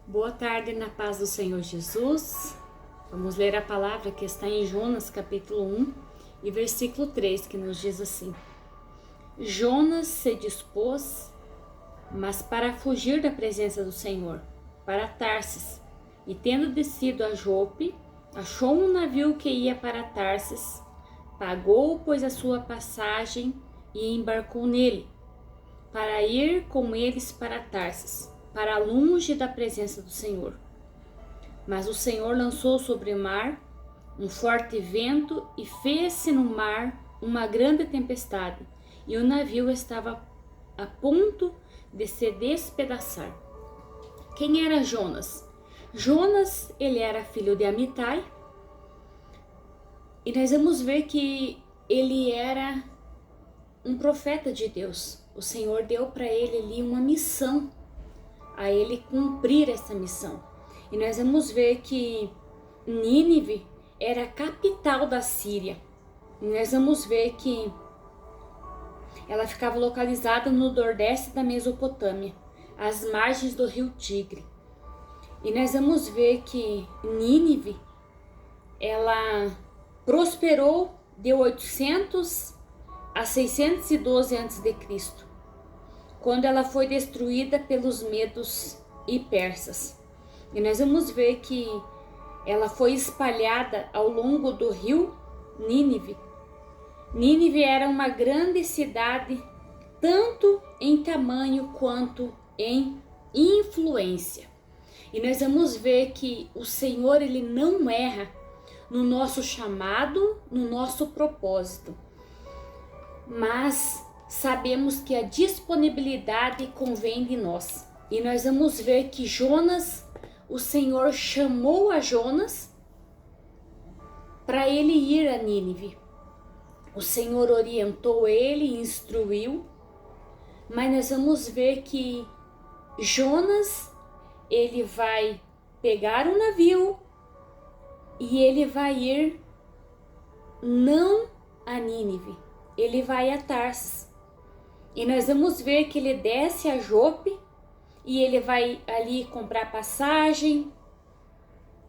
Boa tarde, na paz do Senhor Jesus. Vamos ler a palavra que está em Jonas, capítulo 1 e versículo 3, que nos diz assim: Jonas se dispôs, mas para fugir da presença do Senhor, para Tarsis, e tendo descido a Jope, achou um navio que ia para Tarsis, pagou, pois, a sua passagem e embarcou nele, para ir com eles para Tarsis, para longe da presença do Senhor. Mas o Senhor lançou sobre o mar um forte vento e fez-se no mar uma grande tempestade, e o navio estava a ponto de se despedaçar. Quem era Jonas? Jonas, ele era filho de Amitai, e nós vamos ver que ele era um profeta de Deus. O Senhor deu para ele ali uma missão, a ele cumprir essa missão. E nós vamos ver que Nínive era a capital da Síria. E nós vamos ver que ela ficava localizada no nordeste da Mesopotâmia, às margens do rio Tigre. E nós vamos ver que Nínive, ela prosperou de 800 a 612 a.C., quando ela foi destruída pelos medos e persas. E nós vamos ver que ela foi espalhada ao longo do rio Nínive. Nínive era uma grande cidade, tanto em tamanho quanto em influência. E nós vamos ver que o Senhor, ele não erra no nosso chamado, no nosso propósito. Mas sabemos que a disponibilidade convém de nós. E nós vamos ver que Jonas, o Senhor chamou a Jonas para ele ir a Nínive. O Senhor orientou ele, instruiu, mas nós vamos ver que Jonas, ele vai pegar um navio e ele vai ir não a Nínive, ele vai a Tarsis. E nós vamos ver que ele desce a Jope e ele vai ali comprar passagem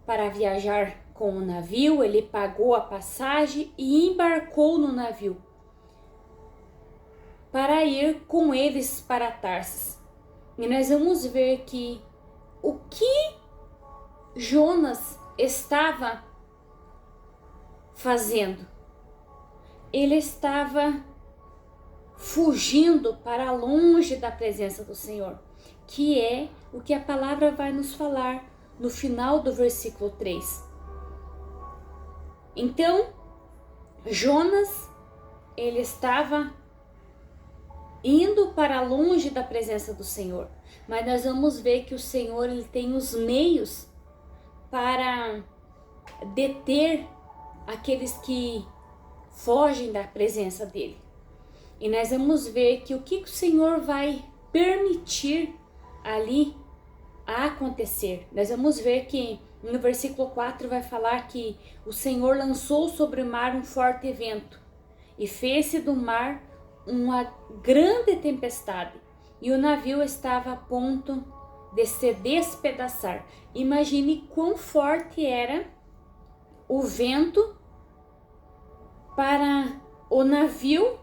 para viajar com o navio. Ele pagou a passagem e embarcou no navio para ir com eles para Tarsis. E nós vamos ver que o que Jonas estava fazendo? Ele estava fugindo para longe da presença do Senhor, que é o que a palavra vai nos falar no final do versículo 3. Então, Jonas, ele estava indo para longe da presença do Senhor, mas nós vamos ver que o Senhor, ele tem os meios para deter aqueles que fogem da presença dele. E nós vamos ver que o que o Senhor vai permitir ali a acontecer. Nós vamos ver que no versículo 4 vai falar que o Senhor lançou sobre o mar um forte vento e fez-se do mar uma grande tempestade, e o navio estava a ponto de se despedaçar. Imagine quão forte era o vento para o navio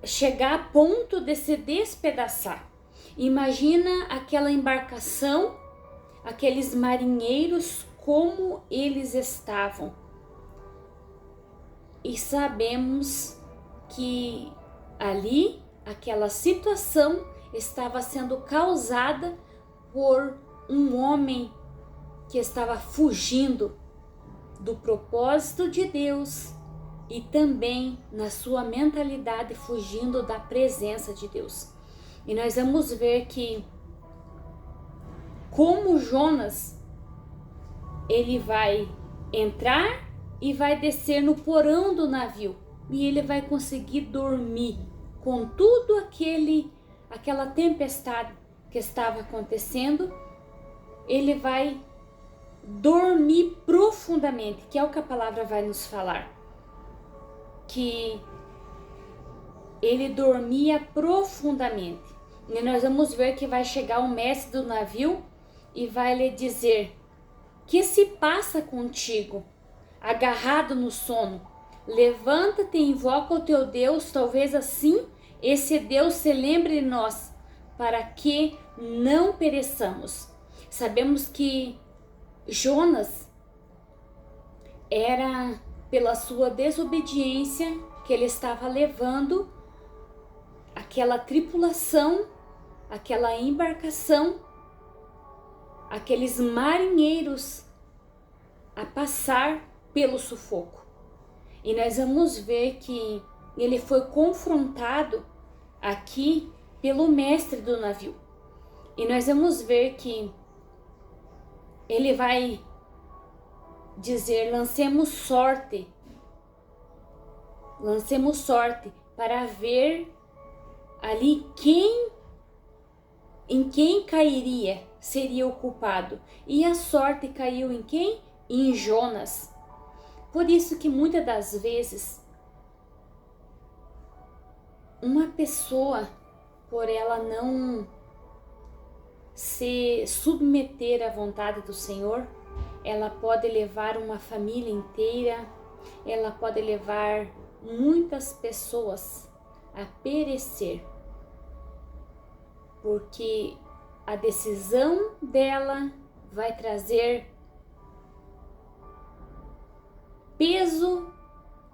chegar a ponto de se despedaçar. Imagina aquela embarcação, aqueles marinheiros, como eles estavam. E sabemos que ali, aquela situação estava sendo causada por um homem que estava fugindo do propósito de Deus e também na sua mentalidade fugindo da presença de Deus. E nós vamos ver que como Jonas, ele vai entrar e vai descer no porão do navio, e ele vai conseguir dormir com tudo aquela tempestade que estava acontecendo. Ele vai dormir profundamente, que é o que a palavra vai nos falar, que ele dormia profundamente. E nós vamos ver que vai chegar o mestre do navio e vai lhe dizer: que se passa contigo, agarrado no sono? Levanta-te e invoca o teu Deus, talvez assim esse Deus se lembre de nós, para que não pereçamos. Sabemos que Jonas era pela sua desobediência que ele estava levando aquela tripulação, aquela embarcação, aqueles marinheiros a passar pelo sufoco. E nós vamos ver que ele foi confrontado aqui pelo mestre do navio. E nós vamos ver que ele vai dizer: lancemos sorte para ver ali em quem cairia, seria o culpado. E a sorte caiu em quem? Em Jonas. Por isso que muitas das vezes uma pessoa, por ela não se submeter à vontade do Senhor, ela pode levar uma família inteira, ela pode levar muitas pessoas a perecer, porque a decisão dela vai trazer peso,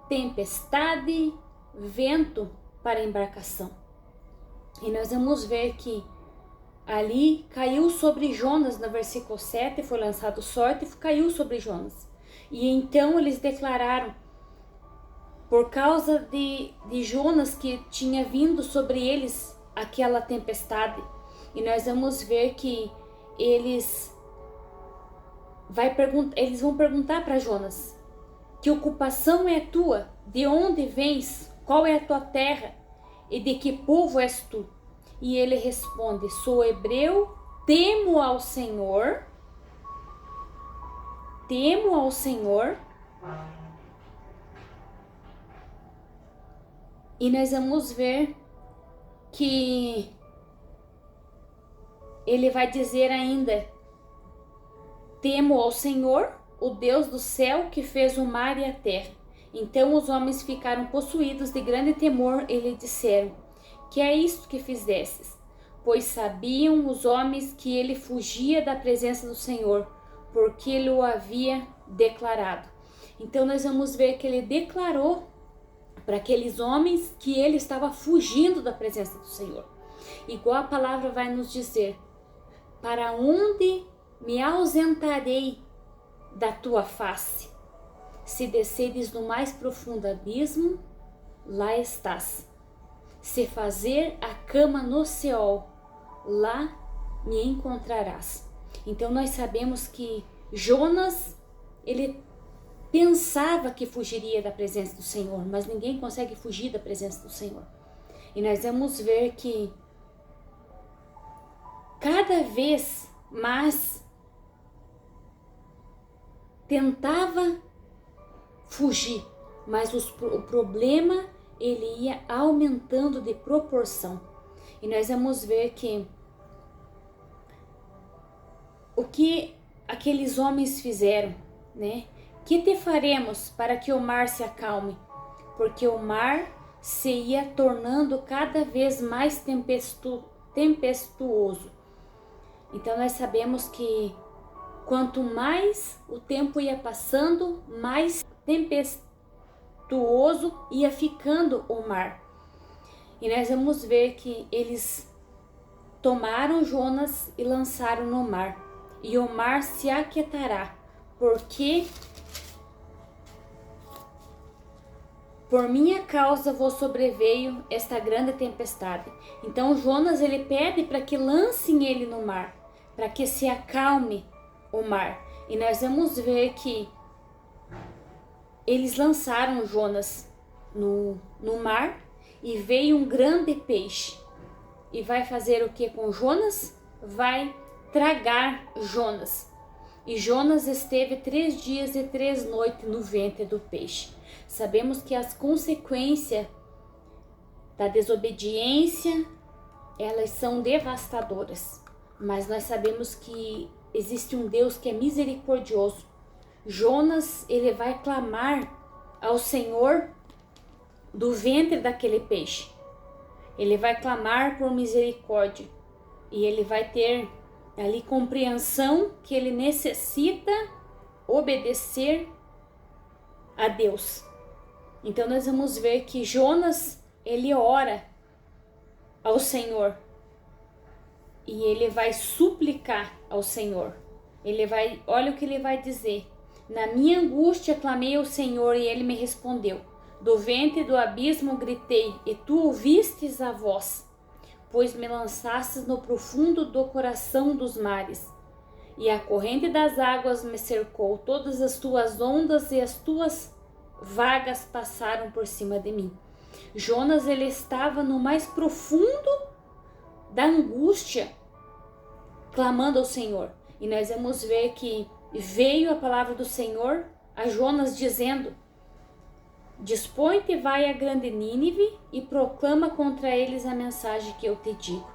tempestade, vento para a embarcação. E nós vamos ver que ali caiu sobre Jonas, no versículo 7, foi lançado sorte e caiu sobre Jonas. E então eles declararam, por causa de Jonas, que tinha vindo sobre eles aquela tempestade. E nós vamos ver que eles vão perguntar para Jonas: que ocupação é tua? De onde vens? Qual é a tua terra? E de que povo és tu? E ele responde: sou hebreu, temo ao Senhor. Temo ao Senhor. E nós vamos ver que ele vai dizer ainda: temo ao Senhor, o Deus do céu, que fez o mar e a terra. Então os homens ficaram possuídos de grande temor e lhe disseram: que é isto que fizestes? Pois sabiam os homens que ele fugia da presença do Senhor, porque ele o havia declarado. Então nós vamos ver que ele declarou para aqueles homens que ele estava fugindo da presença do Senhor. Igual a palavra vai nos dizer: para onde me ausentarei da tua face? Se desceres no mais profundo abismo, lá estás. Se fazer a cama no Seol, lá me encontrarás. Então nós sabemos que Jonas, ele pensava que fugiria da presença do Senhor, mas ninguém consegue fugir da presença do Senhor. E nós vamos ver que cada vez mais tentava fugir, mas o problema ele ia aumentando de proporção. E nós vamos ver que o que aqueles homens fizeram, né? Que te faremos para que o mar se acalme? Porque o mar se ia tornando cada vez mais tempestuoso. Então nós sabemos que quanto mais o tempo ia passando, mais tempestuoso ia ficando o mar. E nós vamos ver que eles tomaram Jonas e lançaram no mar. E o mar se aquietará, porque por minha causa vos sobreveio esta grande tempestade. Então Jonas ele pede para que lancem ele no mar, para que se acalme o mar. E nós vamos ver que eles lançaram Jonas no mar e veio um grande peixe. E vai fazer o que com Jonas? Vai tragar Jonas. E Jonas esteve 3 dias e 3 noites no ventre do peixe. Sabemos que as consequências da desobediência, elas são devastadoras. Mas nós sabemos que existe um Deus que é misericordioso. Jonas, ele vai clamar ao Senhor do ventre daquele peixe. Ele vai clamar por misericórdia e ele vai ter ali compreensão que ele necessita obedecer a Deus. Então nós vamos ver que Jonas, ele ora ao Senhor e ele vai suplicar ao Senhor. Olha o que ele vai dizer: na minha angústia clamei ao Senhor e ele me respondeu. Do ventre do abismo gritei e tu ouvistes a voz, pois me lançastes no profundo do coração dos mares. E a corrente das águas me cercou, todas as tuas ondas e as tuas vagas passaram por cima de mim. Jonas, ele estava no mais profundo da angústia, clamando ao Senhor. E nós vamos ver que veio a palavra do Senhor a Jonas dizendo: dispõe-te, vai a grande Nínive e proclama contra eles a mensagem que eu te digo.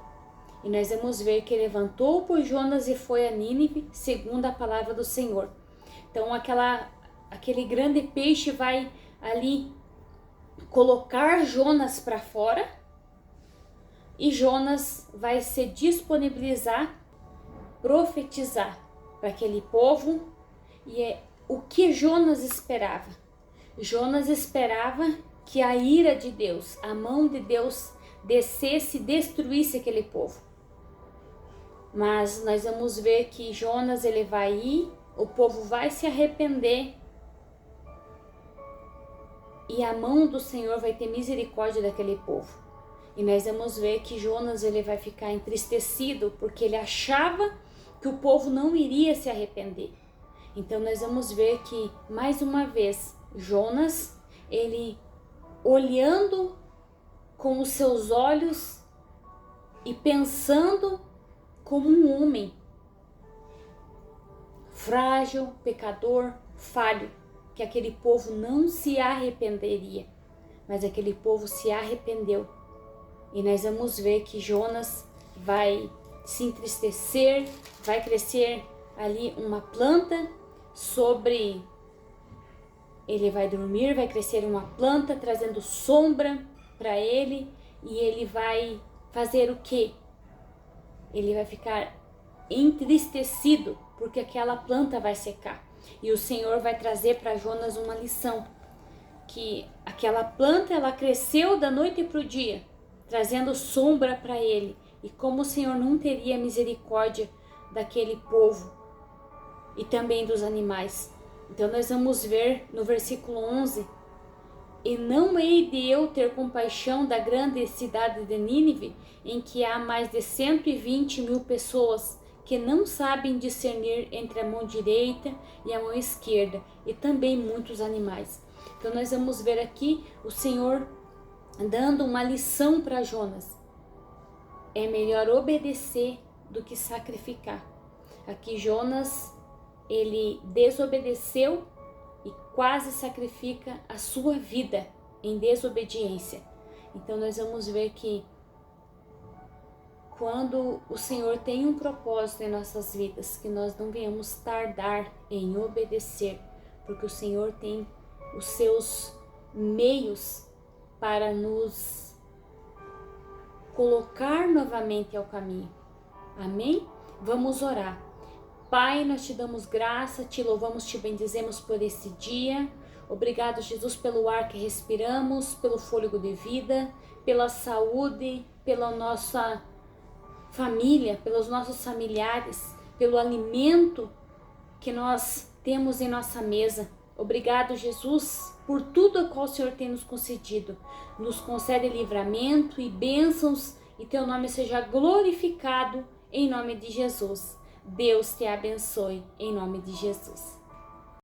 E nós vamos ver que levantou por Jonas e foi a Nínive, segundo a palavra do Senhor. Então aquele grande peixe vai ali colocar Jonas para fora e Jonas vai se disponibilizar, profetizar para aquele povo. E é o que Jonas esperava. Jonas esperava que a ira de Deus, a mão de Deus descesse e destruísse aquele povo. Mas nós vamos ver que Jonas, ele vai ir, o povo vai se arrepender e a mão do Senhor vai ter misericórdia daquele povo. E nós vamos ver que Jonas, ele vai ficar entristecido porque ele achava que o povo não iria se arrepender. Então nós vamos ver que, mais uma vez, Jonas, ele olhando com os seus olhos e pensando como um homem frágil, pecador, falho, que aquele povo não se arrependeria, mas aquele povo se arrependeu. E nós vamos ver que Jonas vai se entristecer, vai crescer ali uma planta ele vai dormir, vai crescer uma planta trazendo sombra para ele, e ele vai fazer o quê? Ele vai ficar entristecido porque aquela planta vai secar. E o Senhor vai trazer para Jonas uma lição, que aquela planta, ela cresceu da noite para o dia, trazendo sombra para ele, e como o Senhor não teria misericórdia daquele povo e também dos animais. Então nós vamos ver no versículo 11: e não hei de eu ter compaixão da grande cidade de Nínive, em que há mais de 120.000 pessoas que não sabem discernir entre a mão direita e a mão esquerda, e também muitos animais. Então nós vamos ver aqui o Senhor dando uma lição para Jonas. É melhor obedecer do que sacrificar. Aqui Jonas, ele desobedeceu e quase sacrifica a sua vida em desobediência. Então nós vamos ver que quando o Senhor tem um propósito em nossas vidas, que nós não venhamos tardar em obedecer, porque o Senhor tem os seus meios para nos colocar novamente ao caminho. Amém? Vamos orar. Pai, nós te damos graça, te louvamos, te bendizemos por esse dia. Obrigado, Jesus, pelo ar que respiramos, pelo fôlego de vida, pela saúde, pela nossa família, pelos nossos familiares, pelo alimento que nós temos em nossa mesa. Obrigado, Jesus, por tudo o qual o Senhor tem nos concedido. Nos concede livramento e bênçãos, e teu nome seja glorificado em nome de Jesus. Deus te abençoe em nome de Jesus.